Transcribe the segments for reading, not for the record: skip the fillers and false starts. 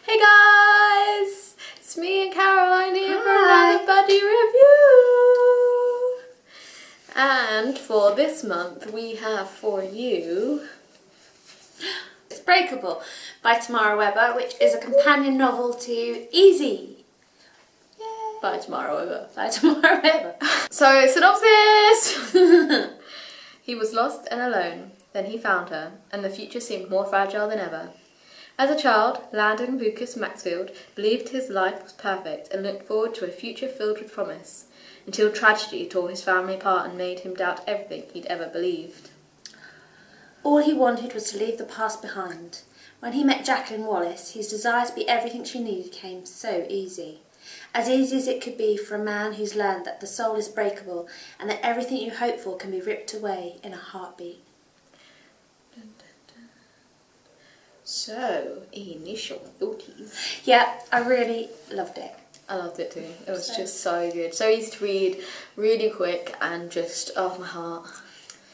Hey guys! It's me and Caroline here for another buddy review! And for this month we have for you... It's Breakable by Tammara Webber, which is a companion novel to Easy. Yay. By Tammara Webber. By Tammara Webber. So, synopsis! He was lost and alone. Then he found her, and the future seemed more fragile than ever. As a child, Landon Lucas Maxfield believed his life was perfect and looked forward to a future filled with promise, until tragedy tore his family apart and made him doubt everything he'd ever believed. All he wanted was to leave the past behind. When he met Jacqueline Wallace, his desire to be everything she needed came so easy. As easy as it could be for a man who's learned that the soul is breakable and that everything you hope for can be ripped away in a heartbeat. So, initial thoughts. Yeah, I really loved it. I loved it too. It was just so good. So easy to read, really quick, and just, oh, my heart.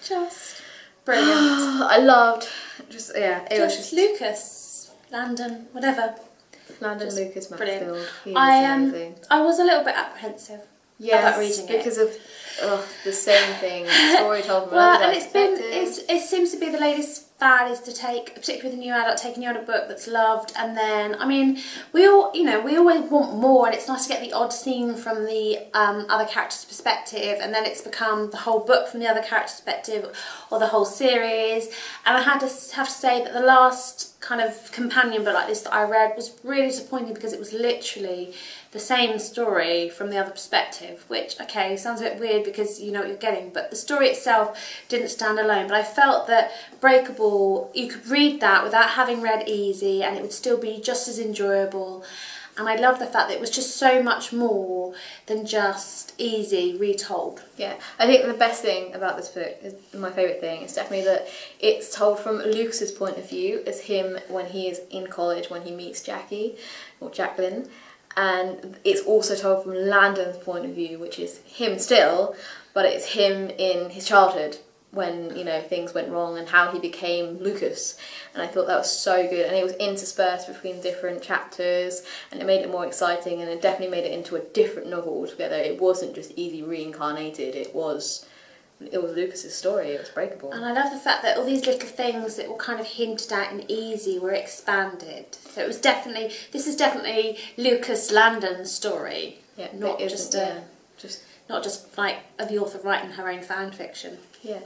Just brilliant. I loved, it was just... Lucas, Landon, whatever. Landon Just Lucas brilliant. Maxfield. He is amazing. I was a little bit apprehensive about reading it. Because of the same thing. Story told from Well, another and it seems to be the latest fad is to take, particularly with a new adult, take a new adult book that's loved, and then, I mean, we always want more, and it's nice to get the odd scene from the other character's perspective, and then it's become the whole book from the other character's perspective, or the whole series. And I have to say that the last kind of companion book like this that I read was really disappointing, because it was literally the same story from the other perspective, which, okay, sounds a bit weird because you know what you're getting, but the story itself didn't stand alone. But I felt that Breakable, you could read that without having read Easy and it would still be just as enjoyable. And I love the fact that it was just so much more than just Easy retold. Yeah, I think the best thing about this book, is my favourite thing, is definitely that it's told from Lucas's point of view, as him when he is in college, when he meets Jackie, or Jacqueline. And it's also told from Landon's point of view, which is him still, but it's him in his childhood when, you know, things went wrong and how he became Lucas. And I thought that was so good, and it was interspersed between different chapters, and it made it more exciting, and it definitely made it into a different novel altogether. It wasn't just Easy reincarnated, it was Lucas's story. It was Breakable. And I love the fact that all these little things that were kind of hinted at in Easy were expanded. So it was this is definitely Lucas Landon's story. Yeah, not just like the author writing her own fan fiction. Yeah.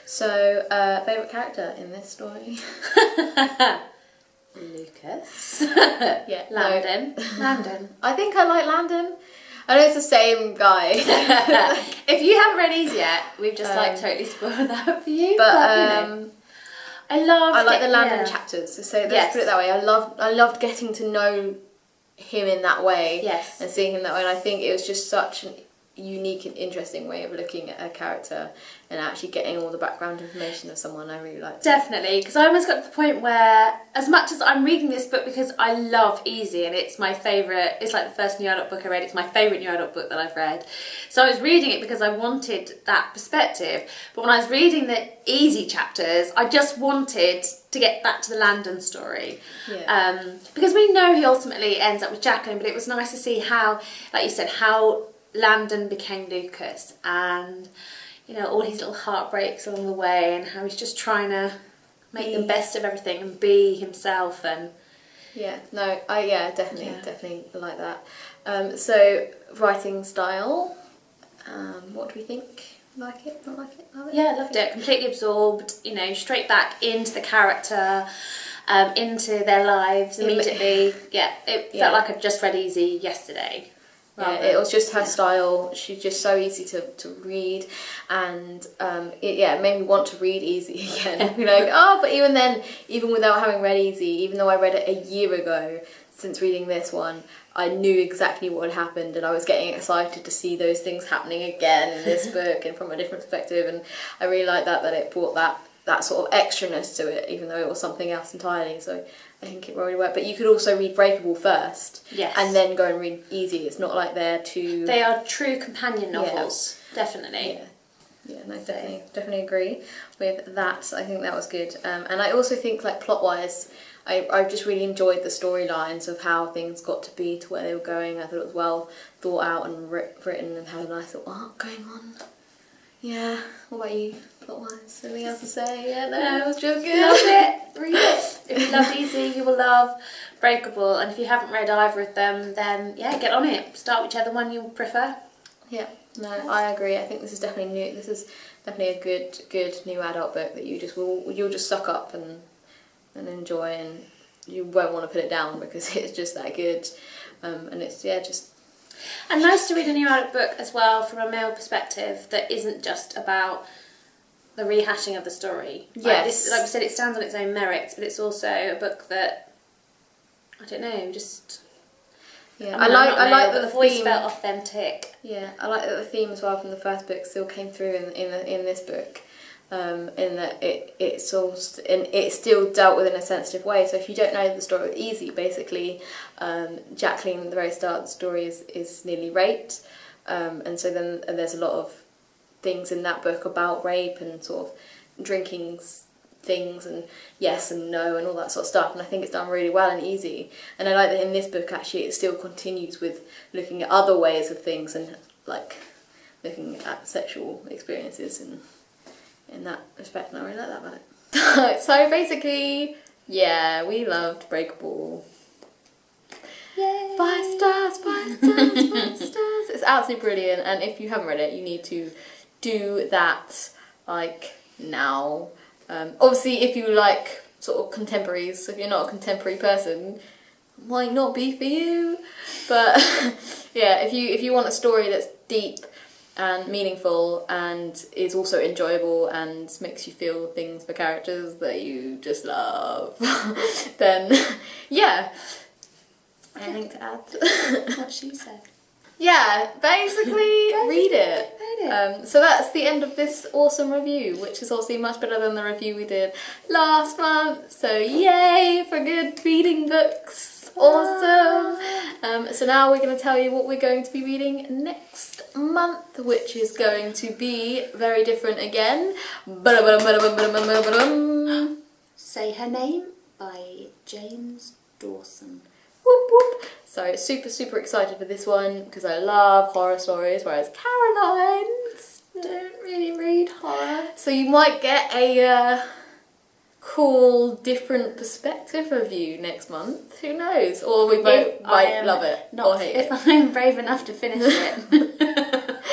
So, favourite character in this story? Lucas. Yeah. Landon. No. Landon. I think I like Landon. I know it's the same guy. If you haven't read Easy yet, we've just totally spoiled that for you. But you know, I like the Landon chapters. So let's put it that way. I loved getting to know him in that way. Yes. And seeing him that way. And I think it was just such an unique and interesting way of looking at a character and actually getting all the background information of someone. I really liked it. Definitely, because I almost got to the point where, as much as I'm reading this book because I love Easy and it's my favourite, it's like the first new adult book I read, it's my favourite new adult book that I've read, so I was reading it because I wanted that perspective. But when I was reading the Easy chapters, I just wanted to get back to the Landon story. Yeah. Because we know he ultimately ends up with Jacqueline, but it was nice to see how, like you said, how Landon became Lucas, and you know, all his little heartbreaks along the way, and how he's just trying to make the best of everything and be himself. And definitely like that. So writing style, what do we think? Like it? Not like it? Love it? Yeah, loved it. Completely absorbed. You know, straight back into the character, into their lives immediately. It felt like I'd just read Easy yesterday. Yeah, it was just her style. She's just so easy to read, and it made me want to read Easy again. Be like, but even then, even without having read Easy, even though I read it a year ago, since reading this one, I knew exactly what had happened, and I was getting excited to see those things happening again in this book and from a different perspective. And I really liked that it brought that sort of extraness to it, even though it was something else entirely. So I think it really worked. But you could also read Breakable first, and then go and read Easy. It's not like they're two... They are true companion novels, definitely. Yeah, no, definitely agree with that. I think that was good. And I also think, like, plot-wise, I just really enjoyed the storylines of how things got to be to where they were going. I thought it was well thought out and written and had a nice little arc going on. Yeah, what about you? Plot-wise, anything else to say? Yeah, no, it was just good. Love it, read it. If you love Easy, you will love Breakable, and if you haven't read either of them, then yeah, get on it. Start whichever one you prefer. Yeah, no, I agree. I think this is definitely new. This is definitely a good new adult book that you'll just suck up and enjoy, and you won't want to put it down because it's just that good. And it's just. And nice to read a new adult book as well from a male perspective that isn't just about the rehashing of the story. Yes. Like we said, it stands on its own merits, but it's also a book that, I don't know, just... Yeah, I like that the voice felt authentic. Yeah, I like that the theme as well from the first book still came through in this book. In that it's still dealt with in a sensitive way. So if you don't know the story of Easy, basically, Jacqueline at the very start of the story is nearly raped, and so then there's a lot of things in that book about rape and sort of drinking things and yes and no and all that sort of stuff, and I think it's done really well and Easy. And I like that in this book actually it still continues with looking at other ways of things and like looking at sexual experiences and in that respect, and I really like that about it. So basically, yeah, we loved Breakable. Yay! 5 stars, 5 stars, 5 stars. It's absolutely brilliant, and if you haven't read it, you need to do that like now. Obviously, if you like sort of contemporaries, so if you're not a contemporary person, it might not be for you. But yeah, if you want a story that's deep and meaningful and is also enjoyable and makes you feel things for characters that you just love, then yeah. Anything to add? What she said. Yeah, basically read it. So that's the end of this awesome review, which is obviously much better than the review we did last month. So yay for good reading books. Awesome. So now we're going to tell you what we're going to be reading next month, which is going to be very different again. Say Her Name by James Dawson. Whoop whoop. So super excited for this one because I love horror stories, whereas Caroline's Don't really read horror. So you might get a cool different perspective review next month. Who knows? Or we both might love it or hate it. If I'm brave enough to finish it.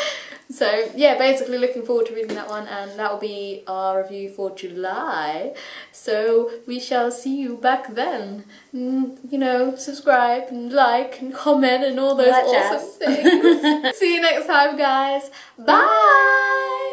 So yeah, basically looking forward to reading that one, and that will be our review for July. So we shall see you back then. You know, subscribe and like and comment and all those awesome things. See you next time, guys. Bye!